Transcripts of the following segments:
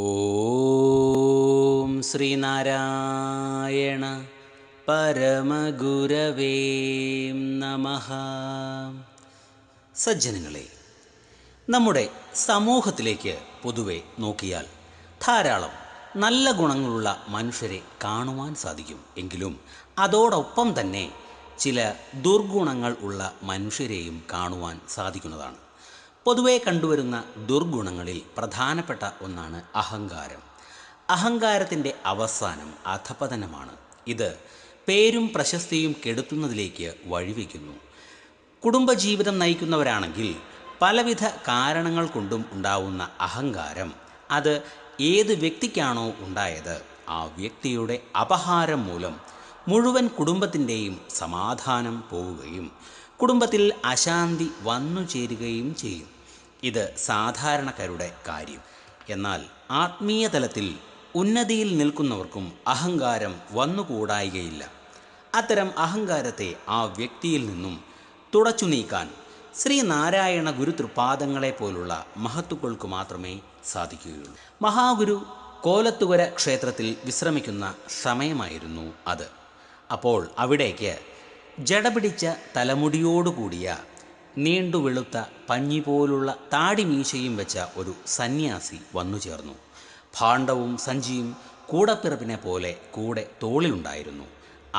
ഓം ശ്രീനാരായണ പരമഗുരവേ നമഃ. സജ്ജനങ്ങളെ, നമ്മുടെ സമൂഹത്തിലേക്ക് പൊതുവെ നോക്കിയാൽ ധാരാളം നല്ല ഗുണങ്ങളുള്ള മനുഷ്യരെ കാണുവാൻ സാധിക്കും. എങ്കിലും അതോടൊപ്പം തന്നെ ചില ദുർഗുണങ്ങൾ ഉള്ള മനുഷ്യരെയും കാണുവാൻ സാധിക്കുന്നതാണ്. പൊതുവെ കണ്ടുവരുന്ന ദുർഗുണങ്ങളിൽ പ്രധാനപ്പെട്ട ഒന്നാണ് അഹങ്കാരം. അഹങ്കാരത്തിൻ്റെ അവസാനം അധപതനമാണ്. ഇത് പേരും പ്രശസ്തിയും കെടുത്തുന്നതിലേക്ക് വഴിവെക്കുന്നു. കുടുംബജീവിതം നയിക്കുന്നവരാണെങ്കിൽ പലവിധ കാരണങ്ങൾ കൊണ്ടും ഉണ്ടാവുന്ന അഹങ്കാരം, അത് ഏത് വ്യക്തിക്കാണോ ഉണ്ടായത് ആ വ്യക്തിയുടെ അപഹാരം മൂലം മുഴുവൻ കുടുംബത്തിൻ്റെയും സമാധാനം പോവുകയും കുടുംബത്തിൽ അശാന്തി വന്നു ചേരുകയും ചെയ്യും. ഇത് സാധാരണക്കാരുടെ കാര്യം. എന്നാൽ ആത്മീയ തലത്തിൽ ഉന്നതിയിൽ നിൽക്കുന്നവർക്കും അഹങ്കാരം വന്നുകൂടായികയില്ല. അത്തരം അഹങ്കാരത്തെ ആ വ്യക്തിയിൽ നിന്നും തുടച്ചു നീക്കാൻ ശ്രീനാരായണ ഗുരുതൃപാദങ്ങളെ പോലുള്ള മഹത്തുക്കൾക്ക് മാത്രമേ സാധിക്കുകയുള്ളൂ. മഹാഗുരു കോലത്തുകര ക്ഷേത്രത്തിൽ വിശ്രമിക്കുന്ന സമയമായിരുന്നു അത്. അപ്പോൾ അവിടേക്ക് ജടപിടിച്ച തലമുടിയോടുകൂടിയ നീണ്ടു വെളുത്ത പഞ്ഞി പോലുള്ള താടിമീശയും വെച്ച ഒരു സന്യാസി വന്നു ചേർന്നു. ഭാണ്ഡവും സഞ്ചിയും കൂടപ്പിറപ്പിനെ പോലെ കൂടെ തോളിലുണ്ടായിരുന്നു.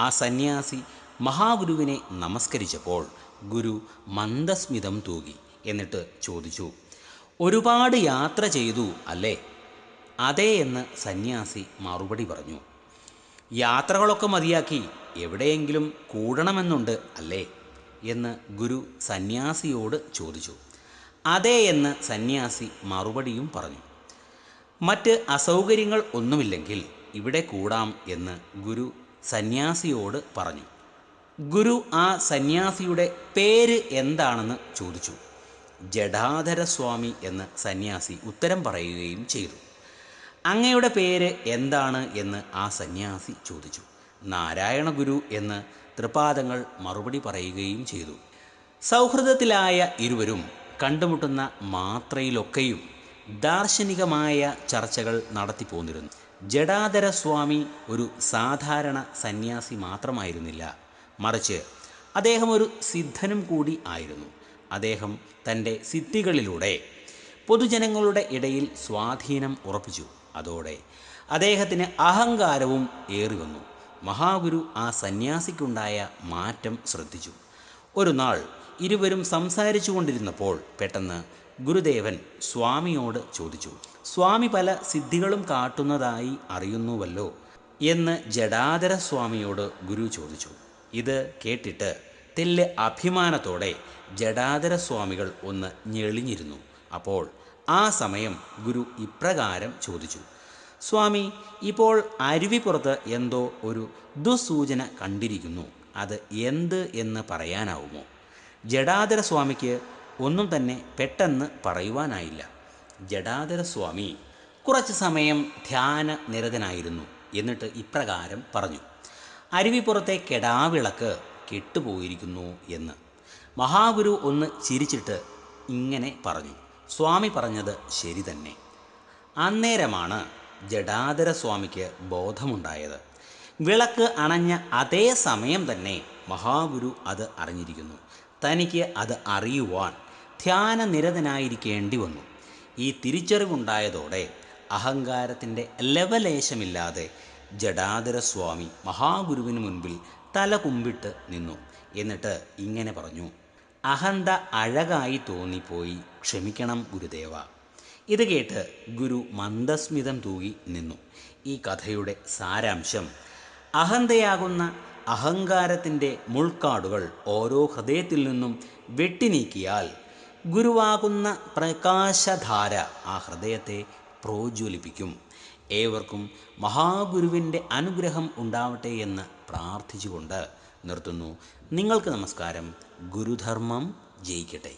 ആ സന്യാസി മഹാഗുരുവിനെ നമസ്കരിച്ചപ്പോൾ ഗുരു മന്ദസ്മിതം തൂകി. എന്നിട്ട് ചോദിച്ചു, ഒരുപാട് യാത്ര ചെയ്തു അല്ലേ? അതേ എന്ന് സന്യാസി മറുപടി പറഞ്ഞു. യാത്രകളൊക്കെ മതിയാക്കി എവിടെയെങ്കിലും കൂടണമെന്നുണ്ട് അല്ലേ എന്ന് ഗുരു സന്യാസിയോട് ചോദിച്ചു. അതേ എന്ന് സന്യാസി മറുപടിയും പറഞ്ഞു. മറ്റ് അസൗകര്യങ്ങൾ ഒന്നുമില്ലെങ്കിൽ ഇവിടെ കൂടാം എന്ന് ഗുരു സന്യാസിയോട് പറഞ്ഞു. ഗുരു ആ സന്യാസിയുടെ പേര് എന്താണെന്ന് ചോദിച്ചു. ജടാധരസ്വാമി എന്ന് സന്യാസി ഉത്തരം പറയുകയും ചെയ്തു. അങ്ങയുടെ പേര് എന്താണ് എന്ന് ആ സന്യാസി ചോദിച്ചു. നാരായണ ഗുരു എന്ന് തൃപാദങ്ങൾ മറുപടി പറയുകയും ചെയ്തു. സൗഹൃദത്തിലായ ഇരുവരും കണ്ടുമുട്ടുന്ന മാത്രയിലൊക്കെയും ദാർശനികമായ ചർച്ചകൾ നടത്തിപ്പോന്നിരുന്നു. ജടാധരസ്വാമി ഒരു സാധാരണ സന്യാസി മാത്രമായിരുന്നില്ല, മറിച്ച് അദ്ദേഹം ഒരു സിദ്ധനും കൂടി ആയിരുന്നു. അദ്ദേഹം തൻ്റെ സിദ്ധികളിലൂടെ പൊതുജനങ്ങളുടെ ഇടയിൽ സ്വാധീനം ഉറപ്പിച്ചു. അതോടെ അദ്ദേഹത്തിന് അഹങ്കാരവും ഏറി വന്നു. മഹാഗുരു ആ സന്യാസിക്കുണ്ടായ മാറ്റം ശ്രദ്ധിച്ചു. ഒരു നാൾ ഇരുവരും സംസാരിച്ചു കൊണ്ടിരുന്നപ്പോൾ പെട്ടെന്ന് ഗുരുദേവൻ സ്വാമിയോട് ചോദിച്ചു, സ്വാമി പല സിദ്ധികളും കാട്ടുന്നതായി അറിയുന്നുവല്ലോ എന്ന് ജടാധരസ്വാമിയോട് ഗുരു ചോദിച്ചു. ഇത് കേട്ടിട്ട് തെല്ല് അഭിമാനത്തോടെ ജടാധരസ്വാമികൾ ഒന്ന് ഞെളിഞ്ഞിരുന്നു. അപ്പോൾ ആ സമയം ഗുരു ഇപ്രകാരം ചോദിച്ചു, സ്വാമി, ഇപ്പോൾ അരുവിപ്പുറത്ത് എന്തോ ഒരു ദുസൂചന കണ്ടിരിക്കുന്നു. അത് എന്ത് എന്ന് പറയാനാവുമോ? ജടാധരസ്വാമിക്ക് ഒന്നും തന്നെ പെട്ടെന്ന് പറയുവാനായില്ല. ജടാധരസ്വാമി കുറച്ച് സമയം ധ്യാന നിരതനായിരുന്നു. എന്നിട്ട് ഇപ്രകാരം പറഞ്ഞു, അരുവിപ്പുറത്തെ കെടാവിളക്ക് കെട്ടുപോയിരിക്കുന്നു എന്ന്. മഹാഗുരു ഒന്ന് ചിരിച്ചിട്ട് ഇങ്ങനെ പറഞ്ഞു, സ്വാമി പറഞ്ഞത് ശരി തന്നെ. അന്നേരമാണ് ജടാധരസ്വാമിക്ക് ബോധമുണ്ടായത്. വിളക്ക് അണഞ്ഞ അതേ സമയം തന്നെ മഹാഗുരു അത് അറിഞ്ഞിരിക്കുന്നു. തനിക്ക് അത് അറിയുവാൻ ധ്യാനനിരതനായിരിക്കേണ്ടി വന്നു. ഈ തിരിച്ചറിവുണ്ടായതോടെ അഹങ്കാരത്തിൻ്റെ ലവലേശമില്ലാതെ ജടാധരസ്വാമി മഹാഗുരുവിന് മുൻപിൽ തല കുമ്പിട്ട് നിന്നു. എന്നിട്ട് ഇങ്ങനെ പറഞ്ഞു, അഹന്ത അഴകായി തോന്നിപ്പോയി, ക്ഷമിക്കണം ഗുരുദേവ. ഇത് കേട്ട് ഗുരു മന്ദസ്മിതം തൂകി നിന്നു. ഈ കഥയുടെ സാരാംശം, അഹന്തയാകുന്ന അഹങ്കാരത്തിൻ്റെ മുൾക്കാടുകൾ ഓരോ ഹൃദയത്തിൽ നിന്നും വെട്ടിനീക്കിയാൽ ഗുരുവാകുന്ന പ്രകാശധാര ആ ഹൃദയത്തെ പ്രോജ്വലിപ്പിക്കും. ഏവർക്കും മഹാഗുരുവിൻ്റെ അനുഗ്രഹം ഉണ്ടാവട്ടെ എന്ന് പ്രാർത്ഥിച്ചുകൊണ്ട് നിർത്തുന്നു. നിങ്ങൾക്ക് നമസ്കാരം. ഗുരുധർമ്മം ജയിക്കട്ടെ.